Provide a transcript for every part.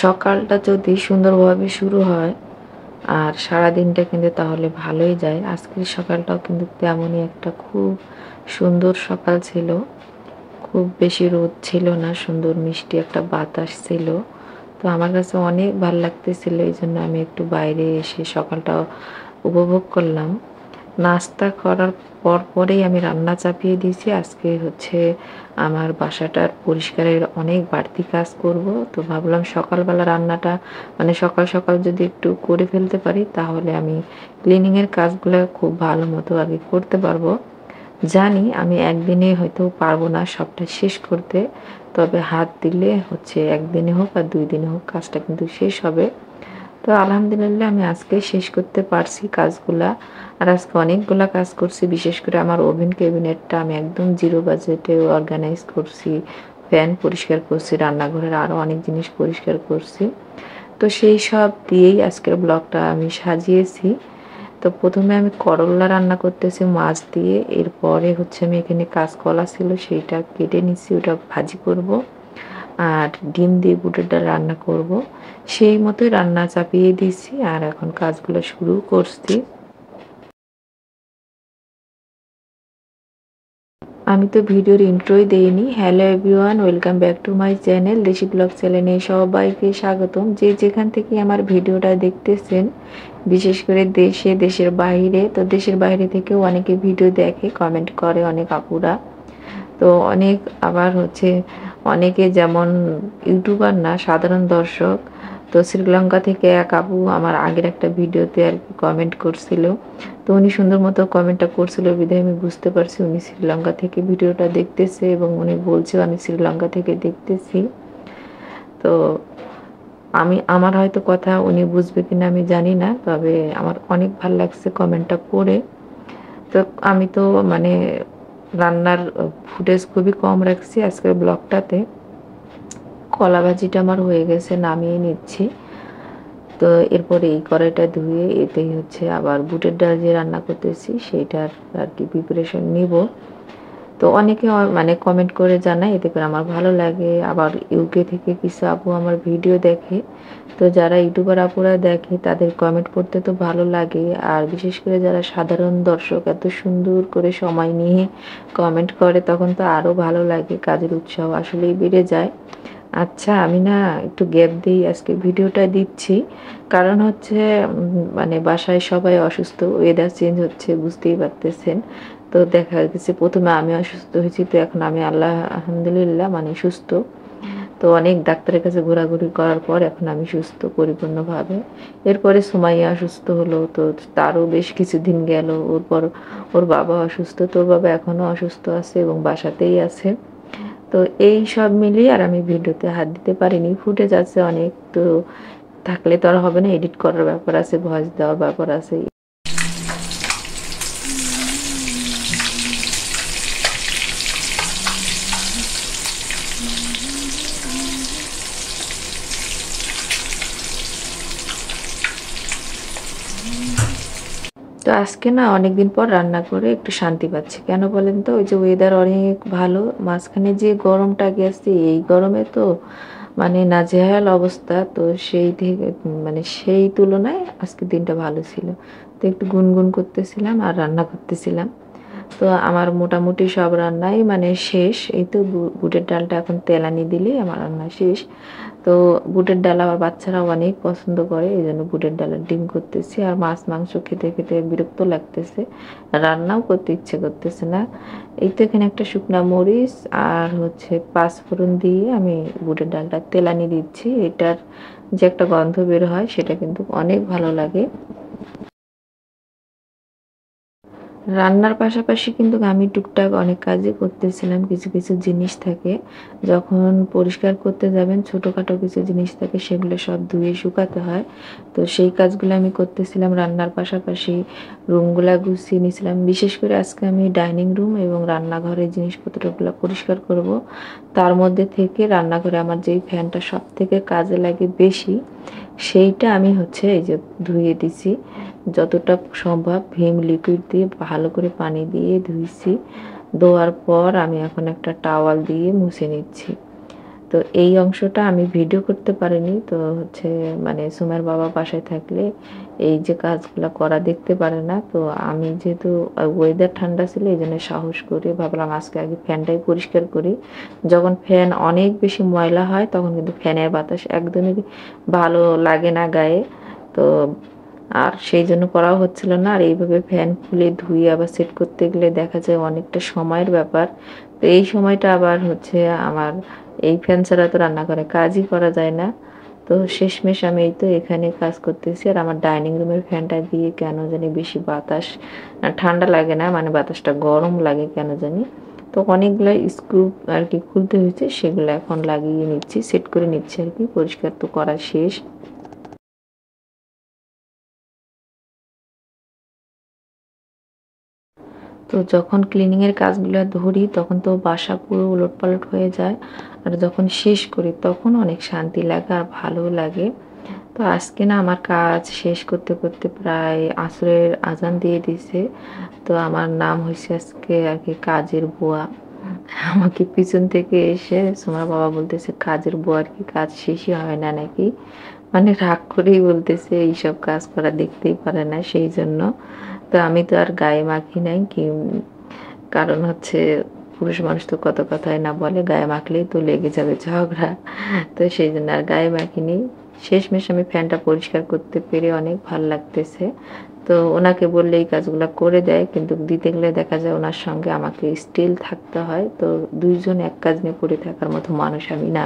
সকালটা যদি সুন্দরভাবে শুরু হয় আর সারাদিনটা কিন্তু তাহলে ভালোই যায়। আজকের সকালটাও কিন্তু তেমনই একটা খুব সুন্দর সকাল ছিল। খুব বেশি রোদ ছিল না, সুন্দর মিষ্টি একটা বাতাস ছিল। তো আমার কাছে অনেক ভাল লাগতেছিল, এইজন্য আমি একটু বাইরে এসে সকালটা উপভোগ করলাম। নাস্তা করার পরেই আমি রান্না চাপিয়ে দিয়েছি। আজকে হচ্ছে আমার বাসাটার পরিষ্কারের অনেক বাড়তি কাজ করব। তো ভাবলাম সকালবেলা রান্নাটা মানে সকাল সকাল যদি একটু করে ফেলতে পারি তাহলে আমি ক্লিনিংয়ের কাজগুলো খুব ভালো মতো আগে করতে পারবো। জানি আমি একদিনে হয়তো পারবো না সবটা শেষ করতে, তবে হাত দিলে হচ্ছে একদিনে হোক আর 2 দিনে হোক কাজটা কিন্তু শেষ হবে। তো আলহামদুলিল্লাহ আমি আজকে শেষ করতে পারছি কাজগুলা। আর আজকে অনেকগুলা কাজ করছি। বিশেষ করে আমার ওভেন ক্যাবিনেটটা আমি একদম জিরো বাজেটে অর্গানাইজ করছি। ফ্যান পরিষ্কার করছি, রান্নাঘরের আরও অনেক জিনিস পরিষ্কার করছি। তো সেই সব দিয়েই আজকের ব্লগটা আমি সাজিয়েছি। তো প্রথমে আমি করল্লা রান্না করতেছি মাছ দিয়ে। এরপরে হচ্ছে আমি এখানে কাঁচকলা ছিল সেইটা কেটে নিচ্ছি, ওটা ভাজি করব। আর ডিম দিয়ে বুটের ডাল রান্না করব। সেই মতোই রান্না চাপিয়ে দিয়েছি আর এখন কাজগুলো শুরু করছি। আমি তো ভিডিওর ইন্ট্রোই দেইনি। Hello everyone, welcome back to my channel দেশি ব্লগ চ্যানেলে সবাইকে স্বাগতম। যে যেখান থেকে আমার ভিডিওটা দেখতেছেন, বিশেষ করে দেশে দেশের বাইরে, তো দেশের বাইরে থেকেও অনেকে ভিডিও দেখে, কমেন্ট করে অনেক আপুরা। তো অনেক আবার হচ্ছে অনেকে যেমন ইউটিউবার না, সাধারণ দর্শক। তো শ্রীলঙ্কা থেকে এক আপু আমার আগের একটা ভিডিওতে আর কি কমেন্ট করছিল। তো উনি সুন্দর মতো কমেন্টটা করছিল বিধায় আমি বুঝতে পারছি উনি শ্রীলঙ্কা থেকে ভিডিওটা দেখতেছে এবং উনি বলছে আমি শ্রীলঙ্কা থেকে দেখতেছি। তো আমার হয়তো কথা উনি বুঝবে কিনা আমি জানি না, তবে আমার অনেক ভালো লাগছে কমেন্টটা পড়ে। তো আমি তো মানে রান্নার ফুটেজ খুবই কম রাখছি আজকের ব্লগটাতে। কলা ভাজিটা আমার হয়ে গেছে, নামিয়ে নিচ্ছি। তো এরপরে এই কড়াইটা ধুয়ে এতেই হচ্ছে আবার বুটের ডাল যে রান্না করতেছি সেইটার আর কি প্রিপারেশন নিব। তো অনেকে মানে কমেন্ট করে জানায়, এতে করে আমার ভালো লাগে। আবার ইউকে থেকে কিছু আপু আমার ভিডিও দেখে। তো যারা ইউটিউবার আপুরা দেখে তাদের কমেন্ট পড়তে তো ভালো লাগে। আর বিশেষ করে যারা সাধারণ দর্শক এত সুন্দর করে সময় নিয়ে কমেন্ট করে তখন তো আরও ভালো লাগে, কাজের উৎসাহ আসলেই বেড়ে যায়। আচ্ছা, আমি না একটু গ্যাপ দিই আজকে ভিডিওটা দিচ্ছি। কারণ হচ্ছে মানে বাসায় সবাই অসুস্থ, ওয়েদার চেঞ্জ হচ্ছে বুঝতেই পারতেছেন। তো দেখা গেছে প্রথমে আমি অসুস্থ হয়েছি, তো এখন আমি আলহামদুলিল্লাহ মানে সুস্থ। তো অনেক ডাক্তারের কাছে ঘোরাঘুরি করার পর এখন আমি সুস্থ পরিপূর্ণভাবে। এরপরে সুমাইয়া অসুস্থ হলো, তো তারও বেশ কিছুদিন গেল। ওর বাবা অসুস্থ, তোর বাবা এখনও অসুস্থ আছে এবং বাসাতেই আছে। তো এই সব মিলিয়ে আর আমি ভিডিওতে হাত দিতে পারিনি। ফুটেজ আছে অনেক, তো থাকলে তো আর হবে না, এডিট করার ব্যাপার আছে, ভয়েস দেওয়ার ব্যাপার আছে। তো আজকে না অনেকদিন পর রান্না করে একটু শান্তি পাচ্ছি। কেন বলেন তো? ওই যে ওয়েদার অনেক ভালো, মাঝখানে যে গরমটা গেছে এই গরমে তো মানে নাজেহাল অবস্থা। তো সেই থেকে মানে সেই তুলনায় আজকের দিনটা ভালো ছিল। তো একটু গুনগুন করতেছিলাম আর রান্না করতেছিলাম। তো আমার মোটামুটি সব রান্নাই মানে শেষ। এই তো বুটের ডালটা এখন তেলানি দিলেই আমার রান্না শেষ। তো বুটের ডাল আমার বাচ্চারাও অনেক পছন্দ করে, এই জন্য বুটের ডালের ডিম করতেছি। আর মাছ মাংস খেতে খেতে বিরক্ত লাগতেছে, রান্নাও করতে ইচ্ছে করতেছে না। এই তো এখানে একটা শুকনা মরিচ আর হচ্ছে পাঁচফোড়ন দিয়ে আমি বুটের ডালটা তেলানি দিচ্ছি। এটার যে একটা গন্ধ বের হয় সেটা কিন্তু অনেক ভালো লাগে। রান্নার পাশাপাশি কিন্তু আমি টুকটাক অনেক কাজই করতেছিলাম। কিছু কিছু জিনিস থাকে, যখন পরিষ্কার করতে যাবেন ছোটোখাটো কিছু জিনিস থাকে সেগুলো সব ধুয়ে শুকাতে হয়। তো সেই কাজগুলো আমি করতেছিলাম রান্নার পাশাপাশি। রুমগুলা গুছিয়ে নিয়েছিলাম। বিশেষ করে আজকে আমি ডাইনিং রুম এবং রান্নাঘরের জিনিসপত্রগুলো পরিষ্কার করব। তার মধ্যে থেকে রান্নাঘরে আমার যেই ফ্যানটা সব থেকে কাজে লাগে বেশি, সেইটা আমি হচ্ছে এই যে ধুয়ে দিছি। যতটা সম্ভব ভিম লিকুইড দিয়ে ভালো করে পানি দিয়ে ধুইছি। ধোয়ার পর আমি এখন একটা টাওয়াল দিয়ে মুছে নিচ্ছি। তো তো এই অংশটা আমি ভিডিও করতে পারিনি। তো হচ্ছে মানে সুমাইয়ের বাবা বাসায় থাকলে এই যে কাজগুলা করা দেখতে পারে না। তো আমি যেহেতু ওয়েদার ঠান্ডা ছিল এইজন্য সাহস করে ভাবলাম আজকে আগে ফ্যানটাই পরিষ্কার করি। যখন ফ্যান অনেক বেশি ময়লা হয় তখন কিন্তু ফ্যানের বাতাস একদমই ভালো লাগে না গায়ে। তো আর সেই জন্য করাও হচ্ছিল না। আর এইভাবে ফ্যান খুলে ধুয়ে আবার সেট করতে গেলে দেখা যায় অনেকটা সময়ের ব্যাপার। তো এই সময়টা আবার হচ্ছে আমার এই ফ্যান ছাড়া তো রান্নাঘরে কাজই করা যায় না। তো শেষমেশ আমি এই তো এখানে কাজ করতেছি। আর আমার ডাইনিং রুমের ফ্যানটা দিয়ে কেন জানি বেশি বাতাস ঠান্ডা লাগে না, মানে বাতাসটা গরম লাগে কেন জানি। তো অনেকগুলো স্ক্রু আর কি খুলতে হয়েছে, সেগুলো এখন লাগিয়ে নিচ্ছি, সেট করে নিচ্ছি আর কি। পরিষ্কার তো করা শেষ। তো যখন ক্লিনিংয়ের কাজগুলো ধরি তখন তো বাসা পুরো উলটপালট হয়ে যায়। আর যখন শেষ করি তখন অনেক শান্তি লাগে আর ভালোও লাগে। তো আজকে না আমার কাজ শেষ করতে করতে প্রায় আসরের আজান দিয়ে দিছে। তো আমার নাম হয়েছে আজকে আর কি কাজের বুয়া। আমাকে পিছন থেকে এসে তোমার বাবা বলতেছে কাজের বুয়া আর কি কাজ শেষই হয় না নাকি, মানে রাগ করেই বলতেছে এইসব কাজ করা দেখতেই পারে না সেই জন্য। তো আমি তো আর গায়ে মাখি নাই কি, কারণ হচ্ছে পুরুষ মানুষ তো কত কথাই না বলে, গায়ে মাখলেই তো লেগে যাবে ঝগড়া। তো সেই জন্য আর গায়ে মাখিনি। শেষমেশ আমি ফ্যানটা পরিষ্কার করতে পেরে অনেক ভালো লাগতেছে। তো ওনাকে বললে এই কাজগুলো করে দেয়, কিন্তু দিতে গেলে দেখা যায় ওনার সঙ্গে আমাকে স্টিল থাকতে হয়। তো দুইজন এক কাজ নিয়ে পড়ে থাকার মতো মানুষ আমি না।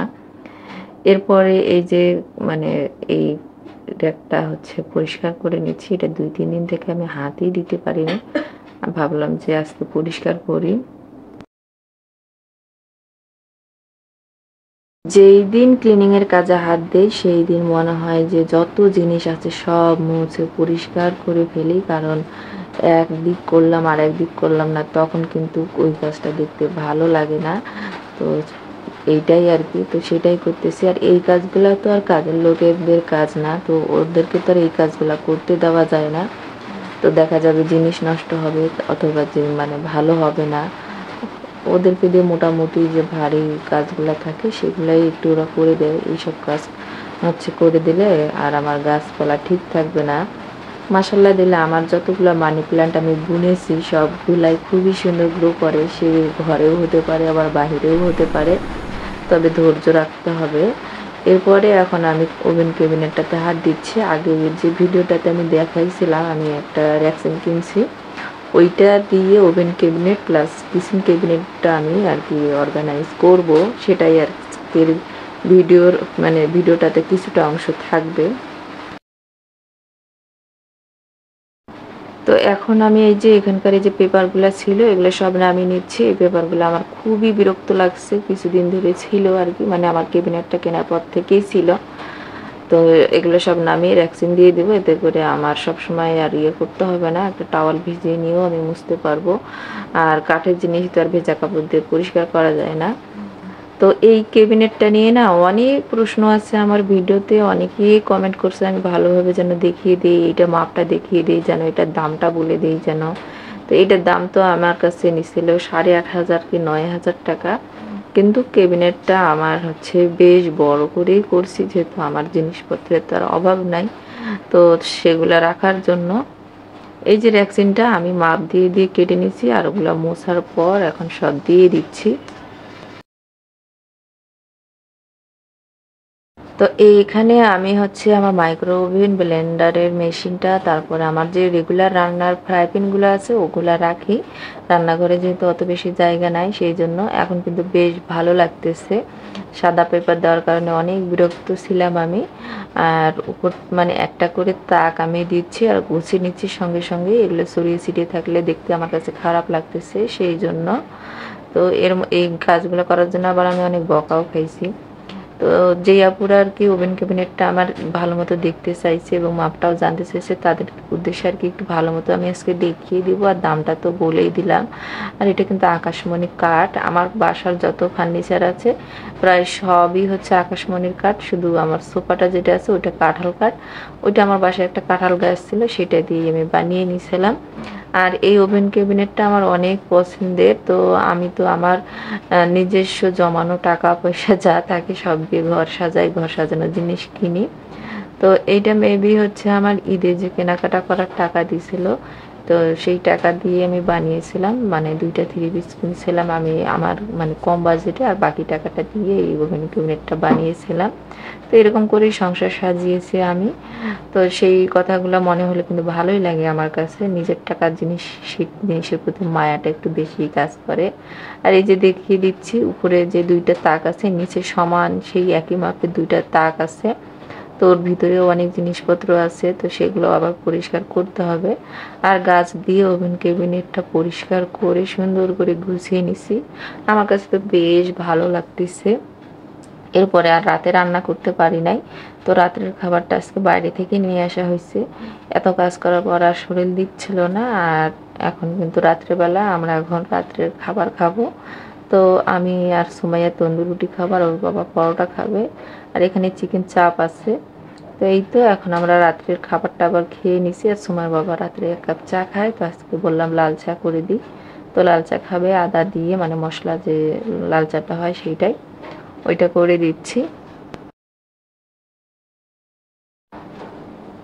এরপরে এই যে মানে এই র্যাকটা হচ্ছে পরিষ্কার করে নিচ্ছি। এটা 2-3 দিন থেকে আমি হাতই দিতে পারিনি। ভাবলাম যে আজকে পরিষ্কার করি। যেই দিন ক্লিনিং এর কাজে হাত দেই সেই দিন মনে হয় যে যত জিনিস আছে সব মুছে পরিষ্কার করে ফেলি, কারণ একদিক করলাম আর একদিক করলাম না তখন কিন্তু ওই কাজটা দেখতে ভালো লাগে না। তো এইটাই আর কি, তো সেটাই করতেছি। আর এই কাজগুলা তো আর কাজের লোকেদের কাজ না, তো ওদেরকে তো আর এই কাজগুলা করতে দেওয়া যায় না। তো দেখা যাবে জিনিস নষ্ট হবে অথবা যে মানে ভালো হবে না। ওদেরকে দিয়ে মোটামুটি যে ভারী কাজগুলো থাকে সেগুলাই একটু ওরা করে দেয়। এইসব কাজ হচ্ছে করে দিলে আর আমার গাছপালা ঠিক থাকবে না। মাশাআল্লাহ দিলে আমার যতগুলো মানি প্ল্যান্ট আমি বুনেছি সবগুলাই খুবই সুন্দর গ্রো করে। সে ঘরেও হতে পারে আবার বাহিরেও হতে পারে, তবে ধৈর্য রাখতে হবে। এরপরে এখন আমি ওভেন ক্যাবিনেটটাতে হাত দিচ্ছি। আগে যে ভিডিওটাতে আমি দেখাইছিলাম আমি একটা রেক্সিন কিনছি, ওইটা দিয়ে ওভেন ক্যাবিনেট প্লাস কিচেন ক্যাবিনেটটা আমি আর কি অর্গানাইজ করব। সেটাই আজকের ভিডিওর মানে ভিডিওটাতে কিছুটা অংশ থাকবে। তো এখন আমি এই যে এখানকার এই যে পেপারগুলো ছিল এগুলো সব নামিয়ে নিচ্ছি। এই পেপারগুলো আমার খুবই বিরক্ত লাগছে, কিছুদিন ধরে ছিল আর কি, মানে আমার ক্যাবিনেটটা কেনার পর থেকেই ছিল। তো এগুলো সব নামিয়ে ভ্যাকসিন দিয়ে দেবো, এতে করে আমার সব সময় আর ইয়ে করতে হবে না, একটা টাওয়াল ভিজিয়ে নিয়েও আমি মুছতে পারবো। আর কাঠের জিনিস তো আর ভেজা কাপড় দিয়ে পরিষ্কার করা যায় না। তো এই ক্যাবিনেটটা নিয়ে না অনেক প্রশ্ন আছে আমার ভিডিওতে, অনেকেই কমেন্ট করছে আমি ভালোভাবে যেন দেখিয়ে দিই, এইটা মাপটা দেখিয়ে দিই, যেন এটার দামটা বলে দিই যেন। তো এইটার দাম তো আমার কাছে নিছিল 8,500 কি 9,000 টাকা। কিন্তু ক্যাবিনেটটা আমার হচ্ছে বেশ বড় করেই করছি, যেহেতু আমার জিনিসপত্রের তো আর অভাব নাই। তো সেগুলা রাখার জন্য এই যে র্যাকসিনটা আমি মাপ দিয়ে দিয়ে কেটে নিচ্ছি, আর ওগুলো মোছার পর এখন সব দিয়ে দিচ্ছি। তো এইখানে আমি হচ্ছে আমার মাইক্রো ওভেন ব্লেন্ডারের মেশিনটা, তারপরে আমার যে রেগুলার রান্নার ফ্রাই প্যানগুলো আছে ওগুলা রাখি রান্নাঘরে, যেহেতু অত বেশি জায়গা নাই সেই জন্য। এখন কিন্তু বেশ ভালো লাগতেছে, সাদা পেপার দেওয়ার কারণে অনেক বিরক্ত ছিলাম আমি। আর উপর মানে একটা করে তাক আমি দিচ্ছি আর গুছিয়ে নিচ্ছি সঙ্গে সঙ্গে, এগুলো ছড়িয়ে ছিটিয়ে থাকলে দেখতে আমার কাছে খারাপ লাগতেছে সেই জন্য। তো এই কাজগুলো করার জন্য আবার আমি অনেক বকাও খাইছি। তো যেই আপুরা আর কি ওভেন ক্যাবিনেটটা আমার ভালো মতো দেখতে চাইছে এবং মাপটাও জানতে চাইছে তাদের উদ্দেশ্যে আর কি একটু ভালো মতো আমি আজকে দেখিয়ে দিব। আর দামটা তো বলেই দিলাম। আর এটা কিন্তু আকাশমণি কাঠ। আমার বাসার যত ফার্নিচার আছে প্রায় সবই হচ্ছে আকাশমণির কাঠ, শুধু আমার সোফাটা যেটা আছে ওইটা কাঁঠাল কাঠ। ওইটা আমার বাসায় একটা কাঁঠাল গাছ ছিল, সেটা দিয়ে আমি বানিয়ে নিয়েছিলাম। আর এই ওভেন ক্যাবিনেটটা আমার অনেক পছন্দের। তো আমি তো আমার নিজস্ব জমানো টাকা পয়সা যা থাকে সব দিয়ে ঘর সাজাই, ঘর সাজানোর জিনিস কিনি। তো এইটা মেবি হচ্ছে আমার ঈদে যে কেনাকাটা করার টাকা দিছিল, তো সেই টাকা দিয়ে আমি বানিয়েছিলাম, মানে 2টা 3 পিস কিনেছিলাম আমি আমার মানে কম বাজেটে, আর বাকি টাকাটা দিয়ে এই ওভেন ক্যাবিনেটটা বানিয়েছিলাম। তো এরকম করেই সংসার সাজিয়েছি আমি। তো সেই কথাগুলো মনে হলে কিন্তু ভালোই লাগে আমার কাছে। নিজের টাকার জিনিস, সেই জিনিসের প্রতি মায়াটা একটু বেশি কাজ করে। আর এই যে দেখিয়ে দিচ্ছি উপরে যে 2টা তাক আছে, নিচে সমান সেই একই মাপের 2টা তাক আছে। তো ওর ভিতরেও অনেক জিনিসপত্র আছে, তো সেগুলো আবার পরিষ্কার করতে হবে। আর গাছ দিয়ে ওভেন ক্যাবিনেটটা পরিষ্কার করে সুন্দর করে গুছিয়ে নিছি। আমার কাছে তো বেশ ভালো লাগতেছে। এরপরে আর রাতে রান্না করতে পারি নাই, তো রাতের খাবারটা আজকে বাইরে থেকে নিয়ে আসা হয়েছে। এত কাজ করার পর আর শরীর দিচ্ছিল না। আর এখন কিন্তু রাত্রেবেলা আমরা এখন রাত্রের খাবার খাবো। তো আমি আর সুমাইয়া তন্দুর রুটি খাবার, ওর বাবা পরোটা খাবে। আর এখানে চিকেন চাপ আছে। তো এই তো এখন আমরা রাত্রের খাবারটা আবার খেয়ে নিছি। আর সুমাইয়ের বাবা রাত্রে 1 কাপ চা খায়, তো আজকে বললাম লাল চা করে দিই। তো লাল চা খাবে আদা দিয়ে, মানে মশলা যে লাল চাটা হয় সেইটাই, ওইটা করে দিচ্ছি।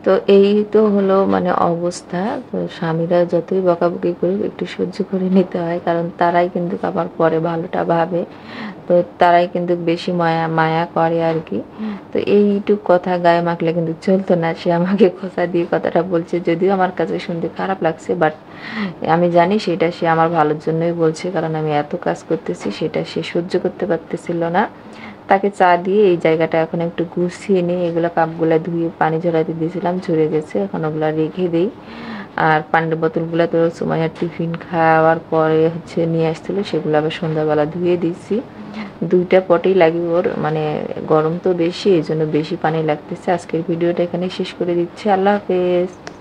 তো এই তো হলো মানে অবস্থা। তো স্বামীরা যতই বকাবকি করুক একটু সহ্য করে নিতে হয়, কারণ তারাই কিন্তু আবার পরে ভালোটা ভাবে। তো তারাই কিন্তু বেশি মায়া মায়া করে আর কি। তো এইটুক কথা গায়ে মাখলে কিন্তু চলতো না। সে আমাকে খোঁচা দিয়ে কথাটা বলছে, যদিও আমার কাছে শুনতে খারাপ লাগছে, বাট আমি জানি সেটা সে আমার ভালোর জন্যই বলছে, কারণ আমি এত কাজ করতেছি সেটা সে সহ্য করতে পারতেছিল না। তাকে চা দিয়ে এই জায়গাটা এখন একটু গুছিয়ে নিয়ে এগুলো কাপগুলো ধুয়ে পানি ঝরাতে দিয়েছিলাম, ঝরে গেছে, এখন ওগুলো রেখে দিই। আর পানির বোতলগুলো তো সুমাইয়ার টিফিন খাওয়ার পরে হচ্ছে নিয়ে আসছিলো, সেগুলো আবার সন্ধ্যাবেলা ধুয়ে দিয়েছি। 2টা পটেই লাগে ওর, মানে গরম তো বেশি, এই জন্য বেশি পানি লাগতেছে। আজকের ভিডিওটা এখানে শেষ করে দিচ্ছি। আল্লাহ হাফেজ।